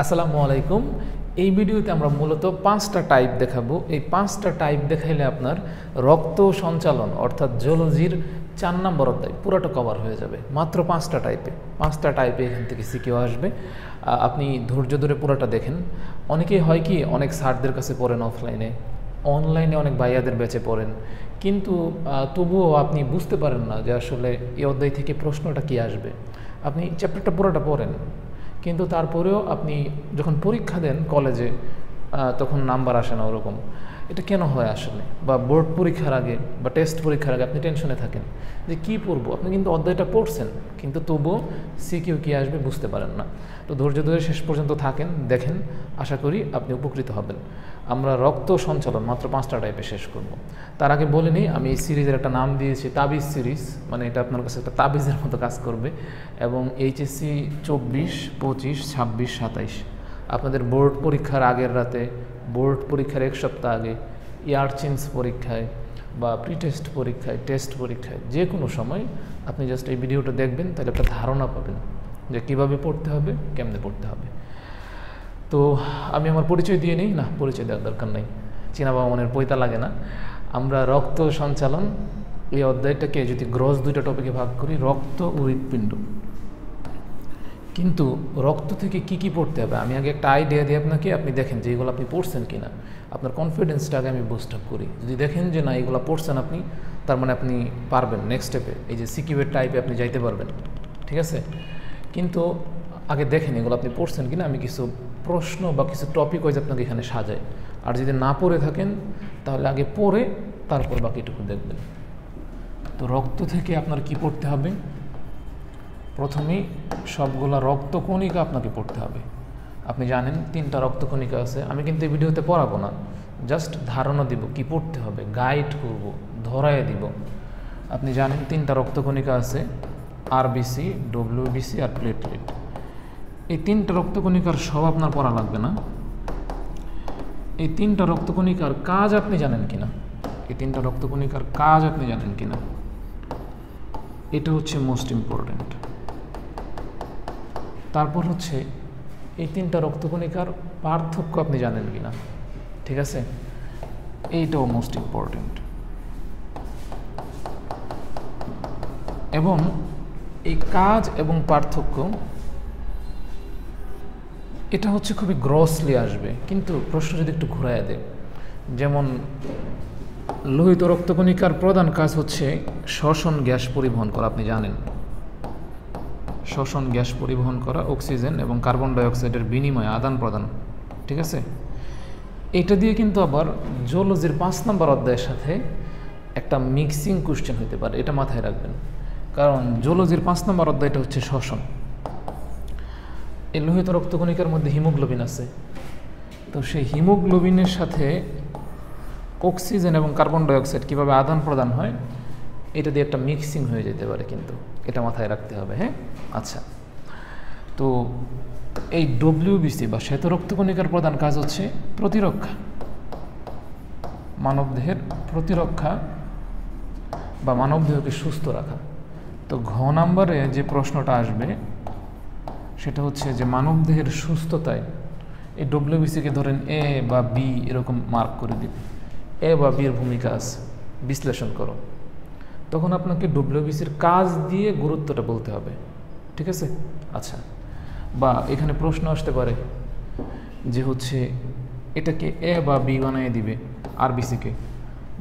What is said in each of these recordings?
আসসালামু আলাইকুম। এই ভিডিওতে আমরা মূলত 5টা টাইপ দেখাবো। এই 5টা টাইপ দেখাইলে আপনার রক্ত সঞ্চালন অর্থাৎ জুওলজির 4 নম্বর অধ্যায় পুরোটা কভার হয়ে যাবে মাত্র 5টা টাইপে এখান থেকে সিকিউ আসবে। আপনি ধৈর্য ধরে পুরোটা দেখেন। অনেকেই হয় কি, অনেক স্যারদের কাছে পড়েন অফলাইনে, অনলাইনে অনেক ভাইয়াদের ব্যাচে পড়েন, কিন্তু তবুও আপনি বুঝতে পারেন না যে আসলে এই অধ্যায় থেকে প্রশ্নটা কি আসবে। আপনি চ্যাপ্টারটা পুরোটা পড়েন, কিন্তু তারপরেও আপনি যখন পরীক্ষা দেন কলেজে তখন নাম্বার আসে না ওরকম। এটা কেন হয় আসলে? বা বোর্ড পরীক্ষার আগে বা টেস্ট পরীক্ষার আগে আপনি টেনশনে থাকেন যে কী পড়বো। আপনি কিন্তু অধ্যায়টা পড়ছেন, কিন্তু তবুও সিকিউ কী আসবে বুঝতে পারেন না। তো ধৈর্য ধরে শেষ পর্যন্ত থাকেন, দেখেন, আশা করি আপনি উপকৃত হবেন। আমরা রক্ত সঞ্চালন মাত্র 5টা টাইপে শেষ করব। তার আগে বলে নিই, আমি এই সিরিজের একটা নাম দিয়েছি তাবিজ সিরিজ, মানে এটা আপনার কাছে একটা তাবিজের মতো কাজ করবে। এবং এইচএসসি 24, 25, 26, 27 আপনাদের বোর্ড পরীক্ষার আগের রাতে, বোর্ড পরীক্ষার 1 সপ্তাহ আগে, ইয়ার চেঞ্জ পরীক্ষায় বা প্রি টেস্ট পরীক্ষায়, টেস্ট পরীক্ষায়, যে কোনো সময় আপনি জাস্ট এই ভিডিওটা দেখবেন, তাহলে একটা ধারণা পাবেন যে কীভাবে পড়তে হবে, কেমনে পড়তে হবে। তো আমি আমার পরিচয় দিয়ে নিই। না, পরিচয় দেওয়ার দরকার নেই, চীনা বাবা মনের পৈতা লাগে না। আমরা রক্ত সঞ্চালন এই অধ্যায়টাকে যদি গ্রস 2টা টপিকে ভাগ করি, রক্ত ও হৃৎপিণ্ড। কিন্তু রক্ত থেকে কি কি পড়তে হবে আমি আগে একটা আইডিয়া দিই আপনাকে, আপনি দেখেন যে এগুলো আপনি পড়ছেন কিনা। আপনার কনফিডেন্সটা আগে আমি বুস্ট আপ করি। যদি দেখেন যে না, এগুলো পড়ছেন আপনি, তার মানে আপনি পারবেন নেক্সট স্টেপে, এই যে সিকিউর টাইপে আপনি যাইতে পারবেন, ঠিক আছে। কিন্তু আগে দেখেন এগুলো আপনি পড়ছেন কিনা। আমি কিছু প্রশ্ন বা কিছু টপিক ওয়াইজ আপনাকে এখানে সাজাই। আর যদি না পড়ে থাকেন তাহলে আগে পড়ে তারপর বাকিটুকু দেখবেন। তো রক্ত থেকে আপনার কি পড়তে হবে? প্রথমেই সবগুলা রক্তকণিকা আপনাকে পড়তে হবে। আপনি জানেন 3টা রক্তকণিকা আছে। আমি কিন্তু এই ভিডিওতে পড়াবো না, জাস্ট ধারণা দিব কি পড়তে হবে, গাইড করব, ধরায় দিব। আপনি জানেন 3টা রক্তকণিকা আছে, আরবিসি, ডব্লিউবিসি আর প্লেটলেট। এই 3টা রক্তকণিকার সব আপনার পড়া লাগবে না। এই 3টা রক্তকণিকার কাজ আপনি জানেন কিনা, এই 3টা রক্তকণিকার কাজ আপনি জানেন কিনা, এটা হচ্ছে মোস্ট ইম্পর্ট্যান্ট। তারপর হচ্ছে এই 3টা রক্তকণিকার পার্থক্য আপনি জানেন কিনা, ঠিক আছে, এইটাও মোস্ট ইম্পর্ট্যান্ট। এবং এই কাজ এবং পার্থক্য এটা হচ্ছে খুবই গ্রসলি আসবে, কিন্তু প্রশ্ন যদি একটু ঘুরাইয়া দেয়, যেমন লোহিত রক্তকণিকার প্রধান কাজ হচ্ছে শ্বসন গ্যাস পরিবহন করা। আপনি জানেন শ্বসন গ্যাস পরিবহন করা, অক্সিজেন এবং কার্বন ডাইঅক্সাইডের বিনিময়ে আদান প্রদান, ঠিক আছে। এটা দিয়ে কিন্তু আবার জুওলজির 5 নম্বর অধ্যায়ের সাথে একটা মিক্সিং কোশ্চেন হতে পারে, এটা মাথায় রাখবেন। কারণ জুওলজির 5 নম্বর অধ্যায়টা হচ্ছে শ্বসন। এই লোহিত রক্তকণিকার মধ্যে হিমোগ্লোবিন আছে, তো সেই হিমোগ্লোবিনের সাথে অক্সিজেন এবং কার্বন ডাইঅক্সাইড কীভাবে আদান প্রদান হয়, এটা দিয়ে একটা মিক্সিং হয়ে যেতে পারে, কিন্তু এটা মাথায় রাখতে হবে। হ্যাঁ, আচ্ছা। তো এই ডব্লিউবিসি বা শ্বেত রক্তকণিকার প্রধান কাজ হচ্ছে প্রতিরক্ষা, মানবদেহের প্রতিরক্ষা বা মানবদেহকে সুস্থ রাখা। তো ঘ নাম্বারে যে প্রশ্নটা আসবে সেটা হচ্ছে যে মানবদেহের সুস্থতায় এই ডব্লিউবিসিকে ধরেন এ বা বি এরকম মার্ক করে দিবে, এ বা বি এর ভূমিকা আছে, বিশ্লেষণ করো। তখন আপনাকে ডব্লিউবিসির কাজ দিয়ে গুরুত্বটা বলতে হবে, ঠিক আছে। আচ্ছা, বা এখানে প্রশ্ন আসতে পারে যে হচ্ছে এটাকে এ বা বি বানিয়ে দিবে, আরবিসিকে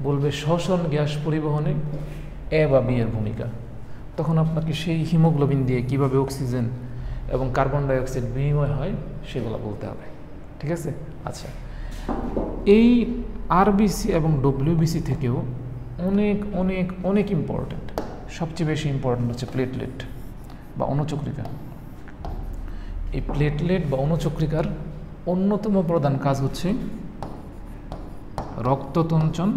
বলবে শ্বসন গ্যাস পরিবহনে এ বা বি এর ভূমিকা। তখন আপনাকে সেই হিমোগ্লোবিন দিয়ে কিভাবে অক্সিজেন এবং কার্বন ডাইঅক্সাইড বিনিময় হয় সেগুলো বলতে হবে, ঠিক আছে। আচ্ছা, এই আরবিসি এবং ডব্লিউবিসি থেকেও অনেক অনেক অনেক ইম্পর্ট্যান্ট, সবচেয়ে বেশি ইম্পর্ট্যান্ট হচ্ছে প্লেটলেট বা অণুচক্রিকা। এই প্লেটলেট বা অণুচক্রিকার অন্যতম প্রধান কাজ হচ্ছে রক্ততঞ্চন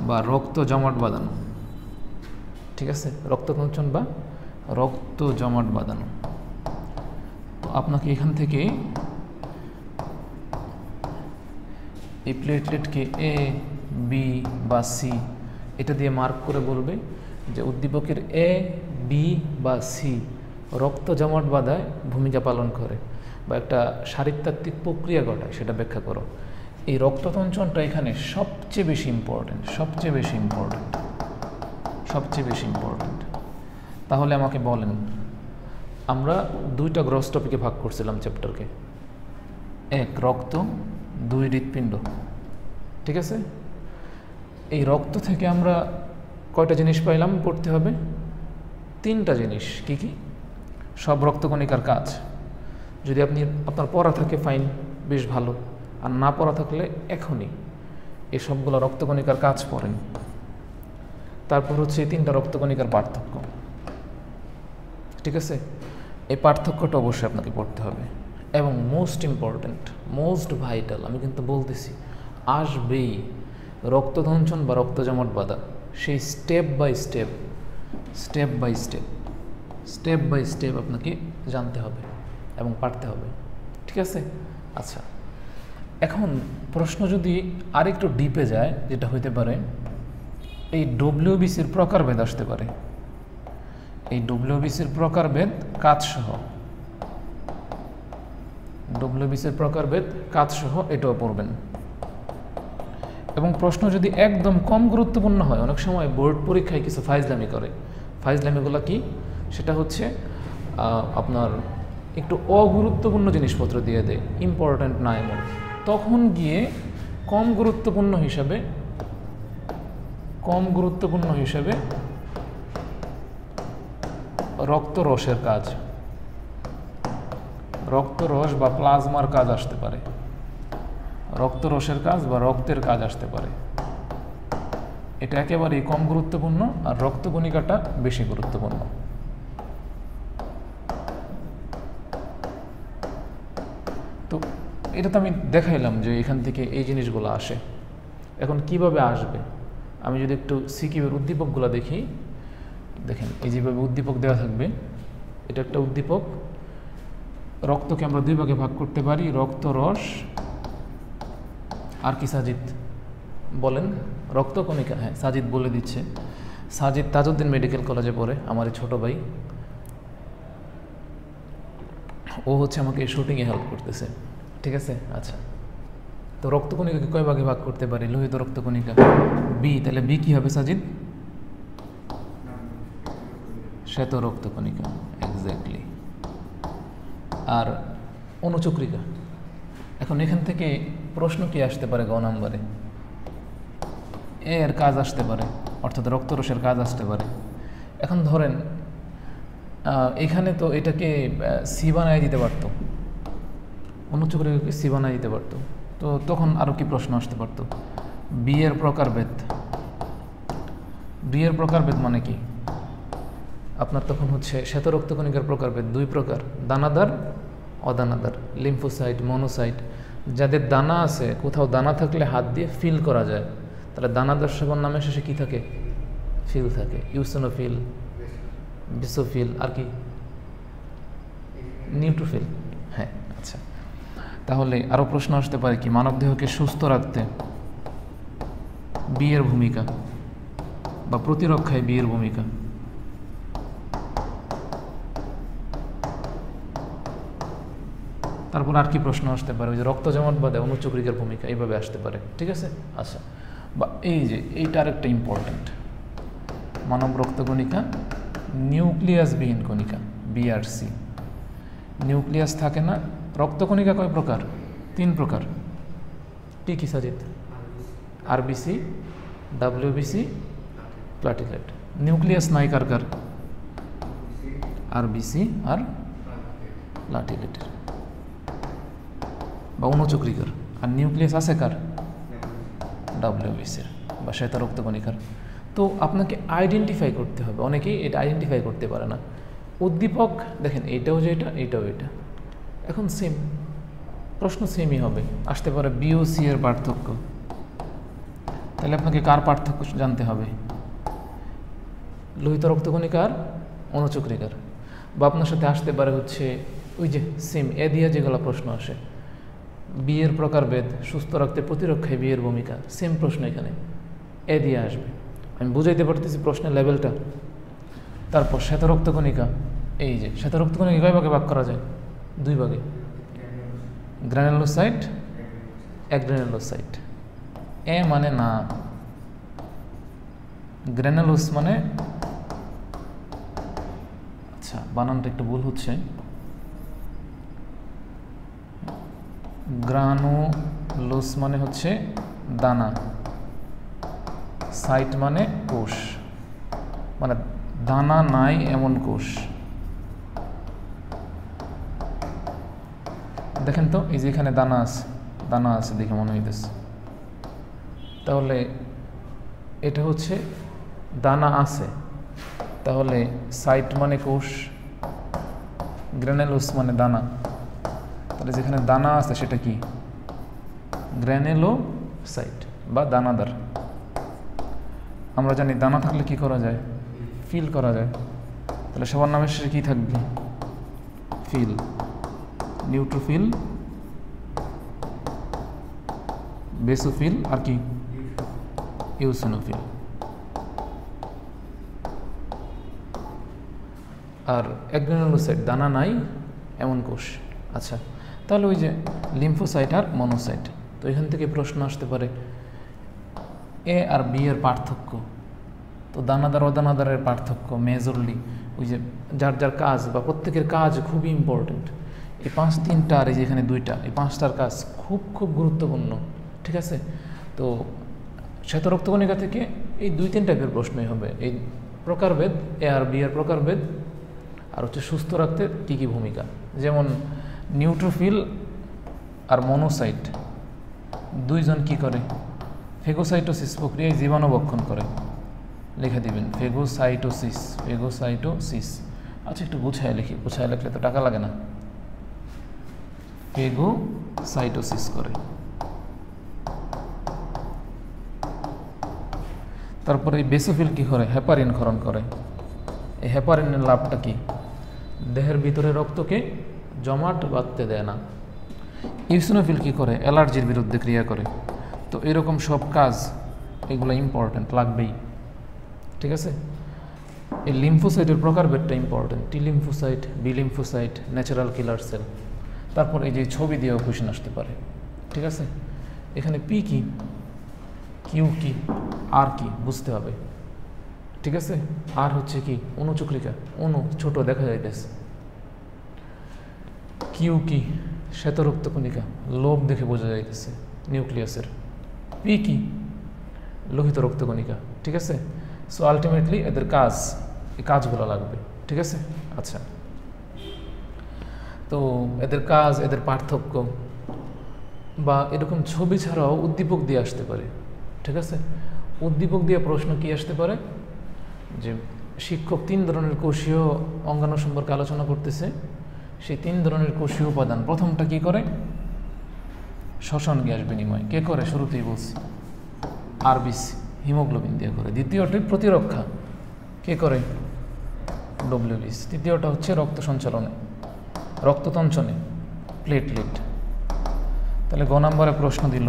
বা রক্ত জমাট বাঁধানো, ঠিক আছে, রক্ততঞ্চন বা রক্ত জমাট বাঁধানো। তো আপনাকে এখান থেকে এই প্লেটলেটকে এ, বি বা সি এটা দিয়ে মার্ক করে বলবে যে উদ্দীপকের এ, বি বা সি রক্ত জমাট বাঁধায় ভূমিকা পালন করে। বা একটা শারীরতাত্ত্বিক প্রক্রিয়া ঘটায় সেটা ব্যাখ্যা করো। এই রক্ততঞ্চনটা এখানে সবচেয়ে বেশি ইম্পর্টেন্ট। তাহলে আমাকে বলেন, আমরা দুইটা গ্রস টপিকে ভাগ করছিলাম চ্যাপ্টারকে, এক রক্ত, দুই হৃৎপিণ্ড, ঠিক আছে? এই রক্ত থেকে আমরা কয়টা জিনিস পাইলাম পড়তে হবে? 3টা জিনিস। কি কি? সব রক্তকণিকার কাজ। যদি আপনার পড়া থাকে ফাইন, বেশ ভালো, আর না পড়া থাকলে এখনই এই সবগুলো রক্তকণিকার কাজ পড়েন। তারপর হচ্ছে এই 3টা রক্তকণিকার পার্থক্য, ঠিক আছে? এই পার্থক্যটা অবশ্যই আপনাকে পড়তে হবে। এবং মোস্ট ইম্পর্ট্যান্ট, মোস্ট ভাইটাল, আমি কিন্তু বলতেছি আসবেই রক্তধঞ্চন বা রক্ত জমাট বাঁধা, সেই স্টেপ বাই স্টেপ আপনাকে জানতে হবে এবং পারতে হবে, ঠিক আছে? আচ্ছা, এখন প্রশ্ন যদি আরেকটু ডিপে যায়, যেটা হইতে পারে এই ডব্লিউবিসির প্রকারভেদ আসতে পারে। এই ডব্লিউবিসির প্রকারভেদ কাজসহ এটাও পড়বেন। এবং প্রশ্ন যদি একদম কম গুরুত্বপূর্ণ হয়, অনেক সময় বোর্ড পরীক্ষায় কিছু ফাইজলামি করে। ফাইজলামিগুলো কি? সেটা হচ্ছে আপনার একটু অগুরুত্বপূর্ণ জিনিসপত্র দিয়ে দেয়, ইম্পর্ট্যান্ট না এমন, তখন গিয়ে কম গুরুত্বপূর্ণ হিসেবে রক্তরসের কাজ, রক্তরস বা প্লাজমার কাজ আসতে পারে, রক্তরসের কাজ বা রক্তের কাজ আসতে পারে। এটা একেবারেই কম গুরুত্বপূর্ণ, আর রক্তকণিকাটা বেশি গুরুত্বপূর্ণ। তো এটা তো আমি দেখাইলাম যে এখান থেকে এই জিনিসগুলো আসে। এখন কিভাবে আসবে? আমি যদি একটু সিকিউর উদ্দীপকগুলো দেখি, দেখেন এই যেভাবে উদ্দীপক দেওয়া থাকবে, এটা একটা উদ্দীপক। রক্তকে আমরা 2 ভাগে ভাগ করতে পারি, রক্তরস আর কি? সাজিদ বলেন। রক্তকণিকা, হ্যাঁ সাজিদ বলে দিচ্ছে। সাজিদ তাজউদ্দিন মেডিকেল কলেজে পড়ে, আমার ছোট ভাই। ও হচ্ছে আমাকে শুটিংয়ে হেল্প করতেছে, ঠিক আছে? আচ্ছা, তো রক্তকণিকাকে কয় ভাগে ভাগ করতে পারি? লোহিত রক্তকণিকা বি, তাহলে বি কি হবে সাজিদ? শ্বেত রক্তকণিকা, এক্স্যাক্টলি। আর অনুচক্রিকা। এখন এখান থেকে প্রশ্ন কি আসতে পারে? গ নম্বরে এর কাজ আসতে পারে, অর্থাৎ রক্তরসের কাজ আসতে পারে। এখন ধরেন এখানে তো এটাকে সি বানায় দিতে পারতো, অনুচক্রিকাকে সি বানায় দিতে পারতো, তো তখন আরও কি প্রশ্ন আসতে পারতো? বি এর প্রকারভেদ মানে কি? আপনার তখন হচ্ছে শ্বেত রক্তকণিকার প্রকারভেদ 2 প্রকার, দানাদার, অদানাদার, লিম্ফোসাইট, মনোসাইট। যাদের দানা আছে, কোথাও দানা থাকলে হাত দিয়ে ফিল করা যায়, তাহলে দানাদার সেবন নামে শেষে কি থাকে? ফিল থাকে। ইউসিনোফিল, বেসোফিল, আর কি? নিউট্রোফিল। হ্যাঁ, আচ্ছা, তাহলে আরও প্রশ্ন আসতে পারে কি? মানবদেহকে সুস্থ রাখতে বি এর ভূমিকা, বা প্রতিরক্ষায় বি এর ভূমিকা। তারপর আর কি প্রশ্ন আসতে পারে? ওই যে রক্ত জমাট বাঁধে অনুচক্রিকার ভূমিকা, এইভাবে আসতে পারে, ঠিক আছে? আচ্ছা, বা এই যে এইটা আরেকটা ইম্পর্ট্যান্ট, মানব রক্তকণিকা নিউক্লিয়াসবিহীন কণিকা, বিআরসি। নিউক্লিয়াস থাকে না। রক্তকণিকা কয় প্রকার? 3 প্রকার। কি কি Sajid? RBC, WBC, platelet. Nucleus নাই কার কার? আরবিসি আর প্লাটিলেটের বা অনুচক্রিকার। আর নিউক্লিয়াস আছে কার? ডাব্লিউবিসির বা শ্বেত রক্তকণিকার। তো আপনাকে আইডেন্টিফাই করতে হবে। অনেকেই এটা আইডেন্টিফাই করতে পারে না। উদ্দীপক দেখেন, এইটাও যে এইটাও এটা, এখন সেম প্রশ্ন, সেমই হবে। আসতে পারে বিওসি এর পার্থক্য, তাহলে আপনাকে কার পার্থক্য জানতে হবে? লোহিত রক্তকণিকার, অনুচক্রিকার। বা আপনার সাথে আসতে পারে হচ্ছে ওই যে সেম এ দিয়া যেগুলো প্রশ্ন আসে, বিয়ের প্রকারভেদ, সুস্থ রাখতে প্রতিরক্ষায় বিয়ের ভূমিকা, সেম প্রশ্ন এখানে এ দিয়ে আসবে। আমি বুঝাইতে পারতেছি প্রশ্নের লেভেলটা। তারপর শ্বেত রক্তকণিকা, এই যে শ্বেত রক্তকণিকা কয় ভাগে ভাগ করা যায়? 2 ভাগে। Granulocyte, agranulocyte. এ মানে না, গ্রানুলোস মানে, আচ্ছা বানানটা একটু ভুল হচ্ছে, গ্রানুলোস মানে হচ্ছে দানা, সাইট মানে কোষ, মানে দানা নাই এমন কোষ। দেখেন তো এই যে এখানে দানা আছে, দানা আছে দেখে মনে হইতেছে, তাহলে এটা হচ্ছে দানা আছে, তাহলে সাইট মানে কোষ, গ্রানুলোস মানে দানা, তাহলে যেখানে দানা আছে সেটা কি? গ্রানুলোসাইট বা দানাদার। আমরা জানি দানা থাকলে কি করা যায়? ফিল করা যায়। তাহলে সবার নামের শেষে কি থাকবে? ফিল, নিউট্রোফিল, বেসোফিল, আর কি? ইউসিনোফিল। আর অ্যাগ্রানুলোসাইট দানা নাই এমন কোষ। আচ্ছা, তাহলে ওই যে লিম্ফোসাইট আর মনোসাইট, তো এখান থেকে প্রশ্ন আসতে পারে এ আর বি এর পার্থক্য। তো দানাদার অদানাদারের পার্থক্য মেজরলি ওই যে যার যার কাজ বা প্রত্যেকের কাজ খুবই ইম্পর্টেন্ট। এই 5-3টা আর এই যেখানে 2টা, এই 5টার কাজ খুব খুব গুরুত্বপূর্ণ, ঠিক আছে? তো শ্বেত রক্তকণিকা থেকে এই 2-3 টাইপের প্রশ্নই হবে, এই প্রকারভেদ, এ আর বি এর প্রকারভেদ, আর হচ্ছে সুস্থ রাখতে কী কী ভূমিকা। যেমন নিউট্রোফিল আর মনোসাইট দুইজন কি করে? ফেগোসাইটোসিস প্রক্রিয়ায় জীবাণু ভক্ষণ করে। লিখে দিবেন ফেগোসাইটোসিস, ফেগোসাইটোসিস। আচ্ছা একটু গুছায় লিখি, গুছায় লিখলে তো টাকা লাগে না। ফেগোসাইটোসিস করে। তারপরে এই বেসোফিল কি করে? হেপারিন ক্ষরণ করে। এই হেপারিনের লাভটা কি? দেহের ভিতরে রক্তকে জমাট বাঁধতে দেয় না। ইউসিনোফিল কি করে? অ্যালার্জির বিরুদ্ধে ক্রিয়া করে। তো এরকম সব কাজ এগুলো ইম্পর্টেন্ট, লাগবেই, ঠিক আছে? এই লিম্ফোসাইটের প্রকারভেদটা important. T lymphocyte, B lymphocyte, natural killer cell. তারপর এই যে ছবি দিয়েও কোশ্চেন আসতে পারে, ঠিক আছে? এখানে পি কি, কিউ কি, আর কি বুঝতে হবে, ঠিক আছে? আর হচ্ছে কি? অণুচক্রিকা, অণু ছোট দেখা যাইতেছে। কিউ কি? শ্বেত রক্তকণিকা, লোভ দেখে বোঝা যাইতেছে নিউক্লিয়াসের। পি কি? লোহিত রক্তকণিকা, ঠিক আছে? সো আলটিমেটলি এদের কাজ, এই কাজগুলো লাগবে, ঠিক আছে? আচ্ছা, তো এদের কাজ, এদের পার্থক্য, বা এরকম ছবি ছাড়াও উদ্দীপক দিয়ে আসতে পারে, ঠিক আছে? উদ্দীপক দিয়ে প্রশ্ন কি আসতে পারে? যে শিক্ষক 3 ধরনের কোষীয় অঙ্গাণু সম্পর্কে আলোচনা করতেছে, সেই 3 ধরনের কোষীয় উপাদান। প্রথমটা কি করে? শ্বসন গ্যাস বিনিময়। কে করে? শুরুতেই বলছি, আরবিসি, হিমোগ্লোবিন দিয়ে করে। দ্বিতীয়টি প্রতিরক্ষা, কে করে? ডব্লিউবিসি। তৃতীয়টা হচ্ছে রক্ত সঞ্চালনে, রক্ততঞ্চনে, প্লেটলেট। তাহলে গ নম্বরে প্রশ্ন দিল,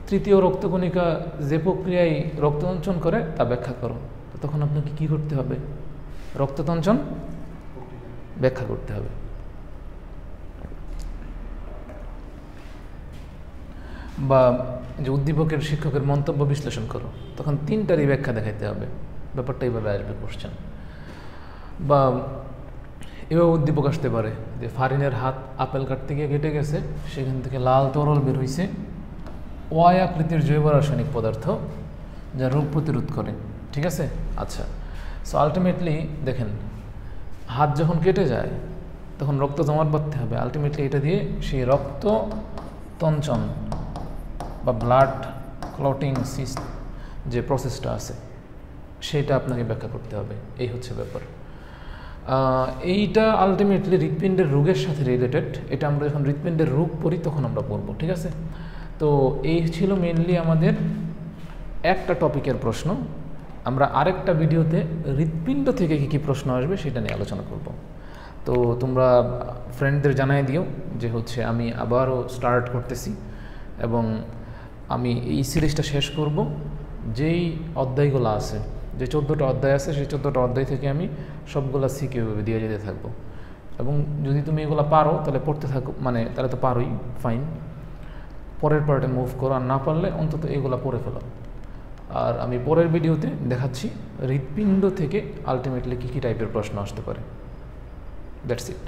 তৃতীয় রক্তকণিকা যে প্রক্রিয়ায় রক্ততঞ্চন করে তা ব্যাখ্যা করো। তো তখন আপনাকে কি করতে হবে? রক্ততঞ্চন ব্যাখ্যা করতে হবে। বা যে উদ্দীপকের শিক্ষকের মন্তব্য বিশ্লেষণ করো, তখন 3টারই ব্যাখ্যা দেখাইতে হবে। ব্যাপারটা এইভাবে আসবে কোশ্চেন। বা এভাবে উদ্দীপক আসতে পারে যে ফারিনের হাত আপেল কাটতে গিয়ে কেটে গেছে, সেখান থেকে লাল তরল বের হয়েছে, ওয়াই আকৃতির জৈব রাসায়নিক পদার্থ যা রোগ প্রতিরোধ করে, ঠিক আছে? আচ্ছা, সো আলটিমেটলি দেখেন, হাত যখন কেটে যায় তখন রক্ত জমাট বাঁধতে হবে। আলটিমেটলি এটা দিয়ে সেই রক্ত তঞ্চন বা ব্লাড ক্লটিং যে প্রসেসটা আছে সেটা আপনাকে ব্যাখ্যা করতে হবে। এই হচ্ছে ব্যাপার। এইটা আলটিমেটলি হৃৎপিণ্ডের রোগের সাথে রিলেটেড। এটা আমরা যখন হৃৎপিণ্ডের রোগ পড়ি তখন আমরা পড়বো, ঠিক আছে? তো এই ছিল মেনলি আমাদের একটা টপিকের প্রশ্ন। আমরা আরেকটা ভিডিওতে হৃৎপিণ্ড থেকে কী কী প্রশ্ন আসবে সেটা নিয়ে আলোচনা করব। তো তোমরা ফ্রেন্ডদের জানাই দিও যে হচ্ছে আমি আবারও স্টার্ট করতেছি, এবং আমি এই সিরিজটা শেষ করব। যেই অধ্যায়গুলো আছে, যে 14টা অধ্যায় আছে, সেই 14টা অধ্যায় থেকে আমি সবগুলা সিকিউ দিয়ে যেতে থাকবো। এবং যদি তুমি এগুলো পারো তাহলে পড়তে থাকো, মানে তাহলে তো পারোই, ফাইন, পরের পার্টে মুভ করো। আর না পারলে অন্তত এগুলো পড়ে ফেলো। আর আমি পরের ভিডিওতে দেখাচ্ছি হৃৎপিণ্ড থেকে আলটিমেটলি কী কী টাইপের প্রশ্ন আসতে পারে। That's it.